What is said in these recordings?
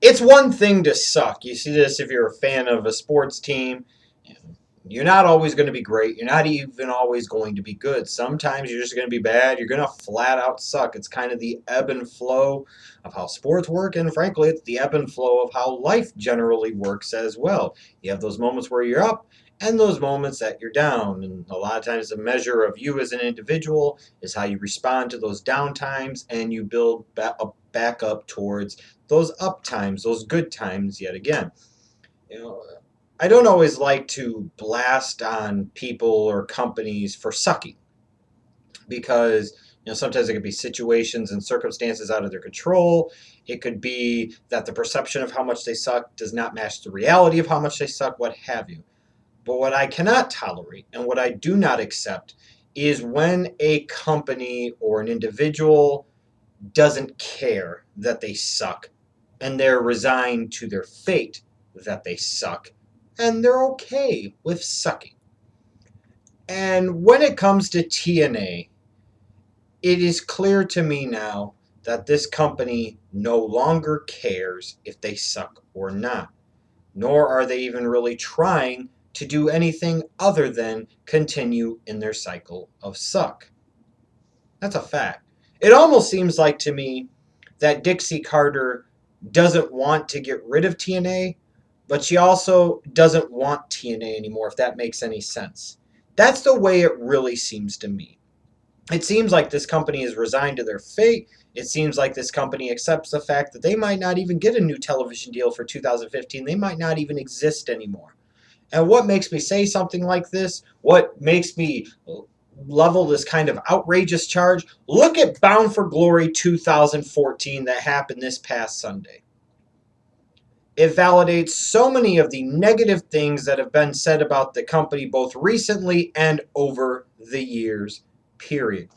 It's one thing to suck. You see this if you're a fan of a sports team. You're not always going to be great. You're not even always going to be good. Sometimes you're just going to be bad. You're going to flat out suck. It's kind of the ebb and flow of how sports work. And frankly, it's the ebb and flow of how life generally works as well. You have those moments where you're up and those moments that you're down. And a lot of times, the measure of you as an individual is how you respond to those down times and you build back up towards those up times, those good times yet again. You know, I don't always like to blast on people or companies for sucking because sometimes it could be situations and circumstances out of their control. It could be that the perception of how much they suck does not match the reality of how much they suck, what have you. But what I cannot tolerate and what I do not accept is when a company or an individual doesn't care that they suck and they're resigned to their fate that they suck and they're okay with sucking. And when it comes to TNA, it is clear to me now that this company no longer cares if they suck or not, nor are they even really trying to do anything other than continue in their cycle of suck. That's a fact. It almost seems like to me that Dixie Carter doesn't want to get rid of TNA, but she also doesn't want TNA anymore, if that makes any sense. That's the way it really seems to me. It seems like this company is resigned to their fate. It seems like this company accepts the fact that they might not even get a new television deal for 2015. They might not even exist anymore. And what makes me say something like this, what makes me level this kind of outrageous charge, look at Bound for Glory 2014 that happened this past Sunday. It validates so many of the negative things that have been said about the company both recently and over the years, period.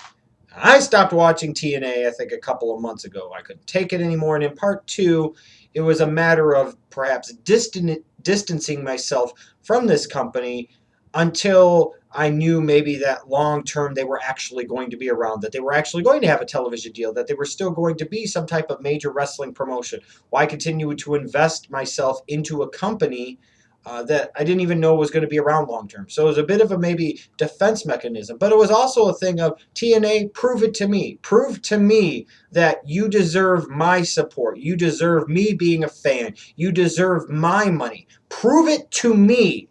I stopped watching TNA, I think, a couple of months ago. I couldn't take it anymore. And in part two, it was a matter of perhaps distancing myself from this company until I knew maybe that long term they were actually going to be around, that they were actually going to have a television deal, that they were still going to be some type of major wrestling promotion. Why continue to invest myself into a company that I didn't even know was going to be around long term? So it was a bit of a maybe defense mechanism, but it was also a thing of TNA, prove it to me. Prove to me that you deserve my support. You deserve me being a fan. You deserve my money. Prove it to me.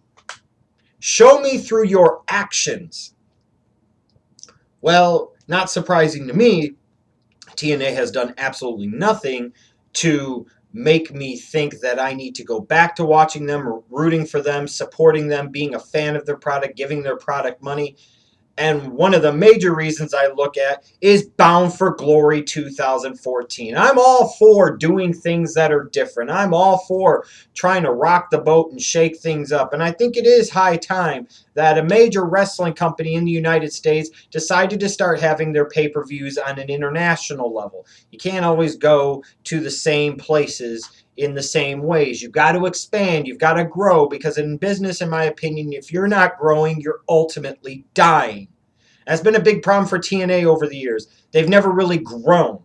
Show me through your actions. Well, not surprising to me, TNA has done absolutely nothing to make me think that I need to go back to watching them, rooting for them, supporting them, being a fan of their product, giving their product money. And one of the major reasons I look at is Bound for Glory 2014. I'm all for doing things that are different. I'm all for trying to rock the boat and shake things up. And I think it is high time that a major wrestling company in the United States decided to start having their pay-per-views on an international level. You can't always go to the same places in the same ways. You've got to expand. You've got to grow, because in business, in my opinion, if you're not growing, you're ultimately dying. That's been a big problem for TNA over the years. They've never really grown.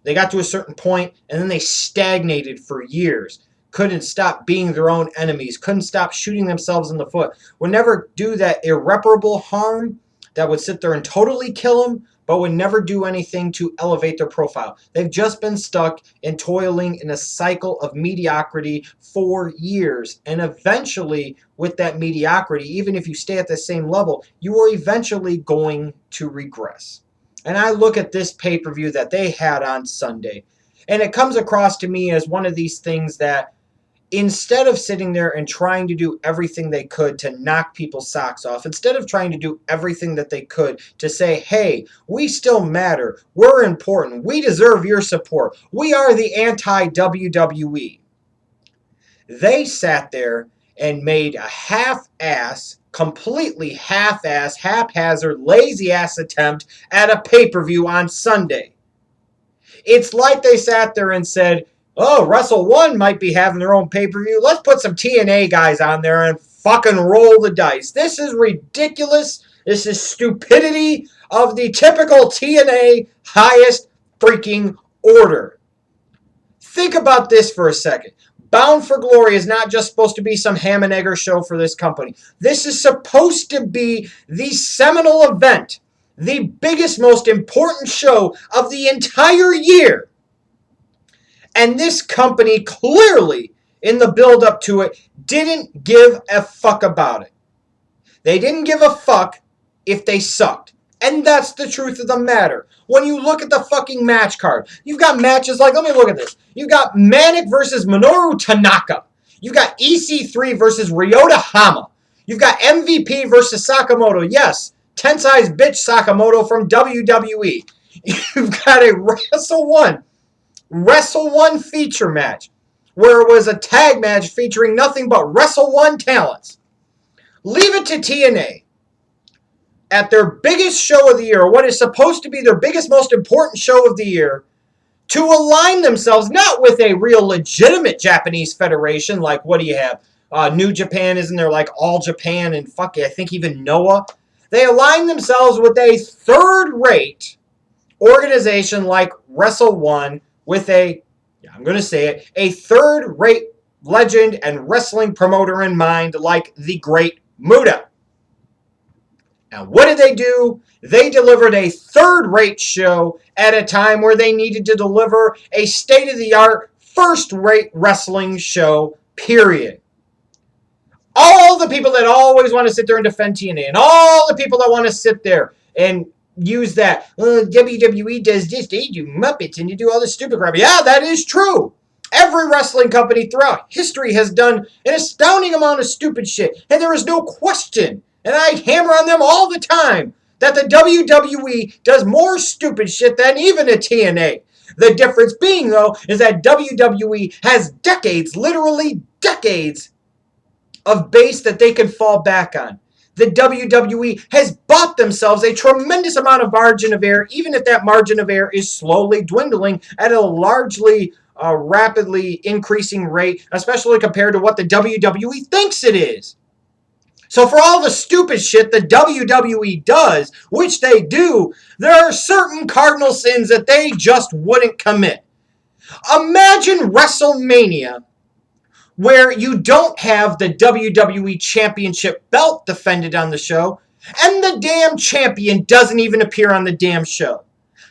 They got to a certain point and then they stagnated for years. Couldn't stop being their own enemies. Couldn't stop shooting themselves in the foot. Would never do that irreparable harm that would sit there and totally kill them, but would never do anything to elevate their profile. They've just been stuck and toiling in a cycle of mediocrity for years. And eventually, with that mediocrity, even if you stay at the same level, you are eventually going to regress. And I look at this pay-per-view that they had on Sunday, and it comes across to me as one of these things that, instead of sitting there and trying to do everything they could to knock people's socks off, instead of trying to do everything that they could to say, hey, we still matter, we're important, we deserve your support, we are the anti-WWE, they sat there and made a half-ass, completely half-ass, haphazard, lazy-ass attempt at a pay-per-view on Sunday. It's like they sat there and said, oh, Wrestle One might be having their own pay-per-view. Let's put some TNA guys on there and fucking roll the dice. This is ridiculous. This is stupidity of the typical TNA highest freaking order. Think about this for a second. Bound for Glory is not just supposed to be some ham and egger show for this company. This is supposed to be the seminal event, the biggest, most important show of the entire year. And this company clearly, in the build-up to it, didn't give a fuck about it. They didn't give a fuck if they sucked. And that's the truth of the matter. When you look at the fucking match card, you've got matches like, let me look at this. You've got Manic versus Minoru Tanaka. You've got EC3 versus Ryota Hama. You've got MVP versus Sakamoto. Yes, Tensai's bitch Sakamoto from WWE. You've got a Wrestle One feature match, where it was a tag match featuring nothing but Wrestle One talents. Leave it to TNA at their biggest show of the year, what is supposed to be their biggest, most important show of the year, to align themselves not with a real legitimate Japanese federation, like what do you have? New Japan, isn't there like All Japan and fuck it, I think even Noah? They align themselves with a third-rate organization like Wrestle One with a, I'm going to say it, a third-rate legend and wrestling promoter in mind like the Great Muta. Now, what did they do? They delivered a third-rate show at a time where they needed to deliver a state-of-the-art, first-rate wrestling show, period. All the people that always want to sit there and defend TNA, and all the people that want to sit there and use that, WWE does this, they do Muppets, and you do all this stupid crap. Yeah, that is true. Every wrestling company throughout history has done an astounding amount of stupid shit, and there is no question, and I hammer on them all the time, that the WWE does more stupid shit than even a TNA. The difference being, though, is that WWE has decades, literally decades, of base that they can fall back on. The WWE has bought themselves a tremendous amount of margin of error, even if that margin of error is slowly dwindling at a largely rapidly increasing rate, especially compared to what the WWE thinks it is. So for all the stupid shit the WWE does, which they do, there are certain cardinal sins that they just wouldn't commit. Imagine WrestleMania, where you don't have the WWE Championship belt defended on the show, and the damn champion doesn't even appear on the damn show.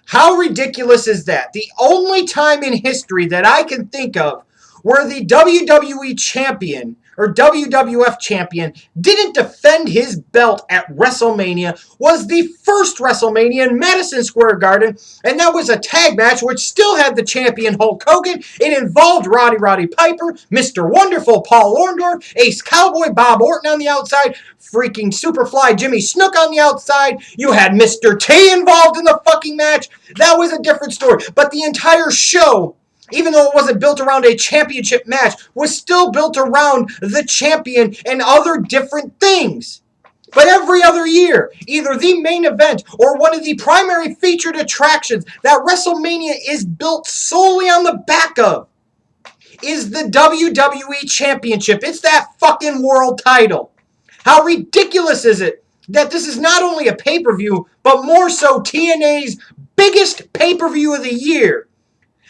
How ridiculous is that? The only time in history that I can think of where the WWE champion or WWF champion didn't defend his belt at WrestleMania was the first WrestleMania in Madison Square Garden, and that was a tag match which still had the champion Hulk Hogan. It involved Roddy Piper, Mr. Wonderful Paul Orndorff, Ace Cowboy Bob Orton on the outside, freaking Superfly Jimmy Snook on the outside. You had Mr. T involved in the fucking match. That was a different story. But the entire show, even though it wasn't built around a championship match, was still built around the champion and other different things. But every other year, either the main event or one of the primary featured attractions that WrestleMania is built solely on the back of is the WWE Championship. It's that fucking world title. How ridiculous is it that this is not only a pay-per-view, but more so TNA's biggest pay-per-view of the year?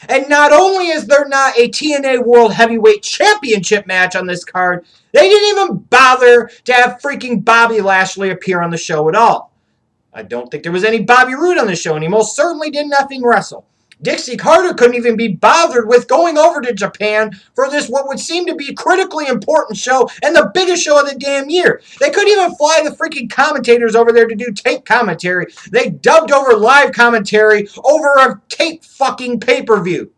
And not only is there not a TNA World Heavyweight Championship match on this card, they didn't even bother to have freaking Bobby Lashley appear on the show at all. I don't think there was any Bobby Roode on the show, and he most certainly did nothing wrestle. Dixie Carter couldn't even be bothered with going over to Japan for this what would seem to be critically important show and the biggest show of the damn year. They couldn't even fly the freaking commentators over there to do tape commentary. They dubbed over live commentary over a tape fucking pay-per-view.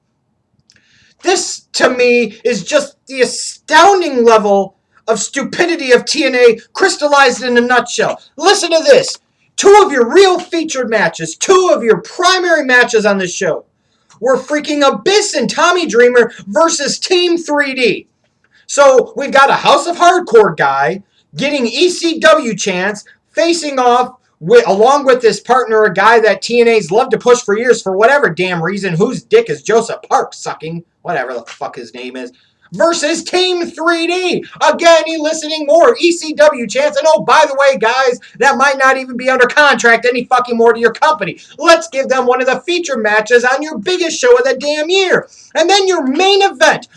This, to me, is just the astounding level of stupidity of TNA crystallized in a nutshell. Listen to this. 2 of your real featured matches, 2 of your primary matches on this show, were freaking Abyss and Tommy Dreamer versus Team 3D. So we've got a House of Hardcore guy getting ECW chance, facing off along with this partner, a guy that TNA's loved to push for years for whatever damn reason, whose dick is Joseph Park sucking, whatever the fuck his name is. versus Team 3D. Again, eliciting more ECW chants. And oh, by the way, guys, that might not even be under contract any fucking more to your company. Let's give them one of the feature matches on your biggest show of the damn year. And then your main event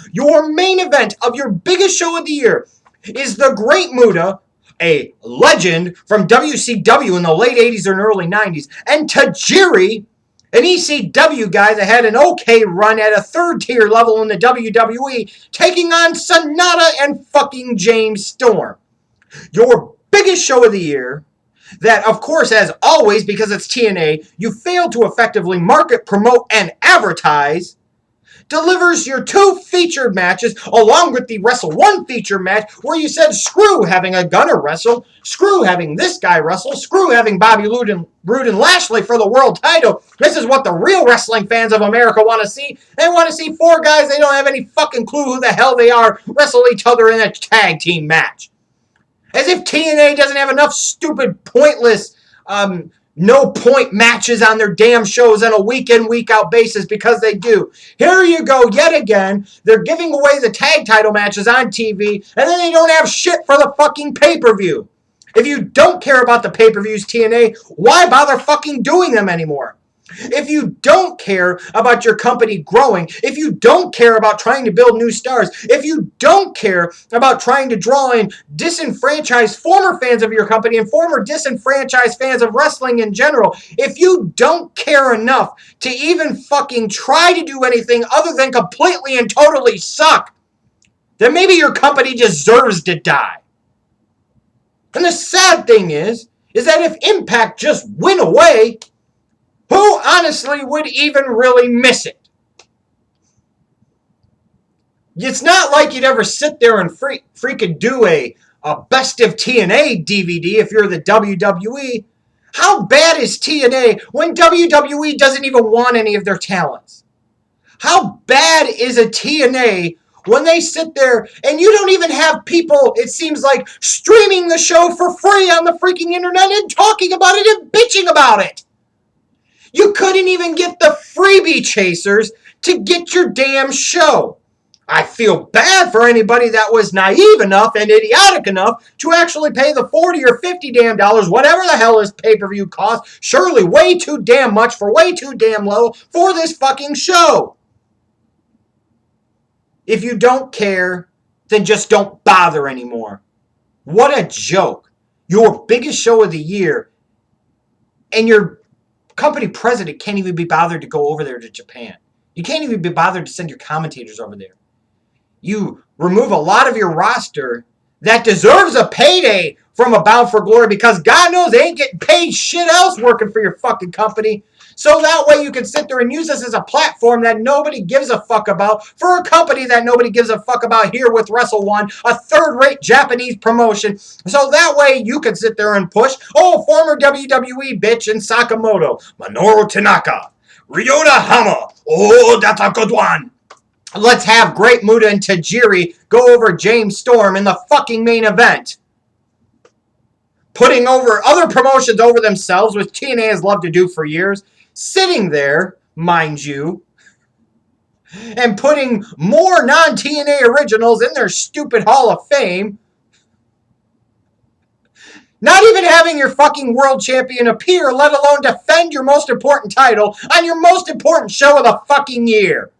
of your biggest show of the year is the Great Muta, a legend from WCW in the late 80s and early 90s, and Tajiri, an ECW guy that had an okay run at a third-tier level in the WWE, taking on Sonata and fucking James Storm. Your biggest show of the year, that, of course, as always, because it's TNA, you failed to effectively market, promote, and advertise, delivers your 2 featured matches along with the Wrestle 1 feature match where you said screw having a Gunner wrestle, screw having this guy wrestle, screw having Bobby Roode and Lashley for the world title. This is what the real wrestling fans of America want to see. They want to see 4 guys they don't have any fucking clue who the hell they are wrestle each other in a tag team match. As if TNA doesn't have enough stupid, pointless, no-point matches on their damn shows on a week-in, week-out basis, because they do. Here you go, yet again. They're giving away the tag title matches on TV, and then they don't have shit for the fucking pay-per-view. If you don't care about the pay-per-views, TNA, why bother fucking doing them anymore? If you don't care about your company growing, if you don't care about trying to build new stars, if you don't care about trying to draw in disenfranchised former fans of your company and former disenfranchised fans of wrestling in general, if you don't care enough to even fucking try to do anything other than completely and totally suck, then maybe your company deserves to die. And the sad thing is that if Impact just went away, who honestly would even really miss it? It's not like you'd ever sit there and freaking do a best of TNA DVD if you're the WWE. How bad is TNA when WWE doesn't even want any of their talents? How bad is a TNA when they sit there and you don't even have people, it seems like, streaming the show for free on the freaking internet and talking about it and bitching about it? You couldn't even get the freebie chasers to get your damn show. I feel bad for anybody that was naive enough and idiotic enough to actually pay the $40 or $50 damn dollars, whatever the hell this pay-per-view costs, surely way too damn much for way too damn low for this fucking show. If you don't care, then just don't bother anymore. What a joke. Your biggest show of the year, and your company president can't even be bothered to go over there to Japan. You can't even be bothered to send your commentators over there. You remove a lot of your roster that deserves a payday from a Bound for Glory because God knows they ain't getting paid shit else working for your fucking company. So that way you can sit there and use this as a platform that nobody gives a fuck about for a company that nobody gives a fuck about here with Wrestle One, a third-rate Japanese promotion. So that way you can sit there and push, former WWE bitch in Sakamoto, Minoru Tanaka, Ryota Hama, that's a good one. Let's have Great Muta and Tajiri go over James Storm in the fucking main event. Putting over other promotions over themselves, which TNA has loved to do for years. Sitting there, mind you, and putting more non-TNA originals in their stupid Hall of Fame. Not even having your fucking world champion appear, let alone defend your most important title on your most important show of the fucking year.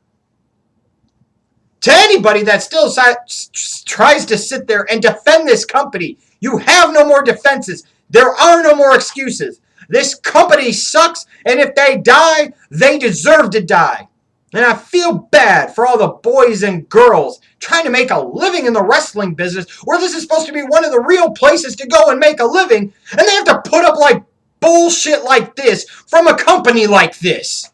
To anybody that still tries to sit there and defend this company, you have no more defenses. There are no more excuses. This company sucks, and if they die, they deserve to die. And I feel bad for all the boys and girls trying to make a living in the wrestling business, where this is supposed to be one of the real places to go and make a living, and they have to put up like bullshit like this from a company like this.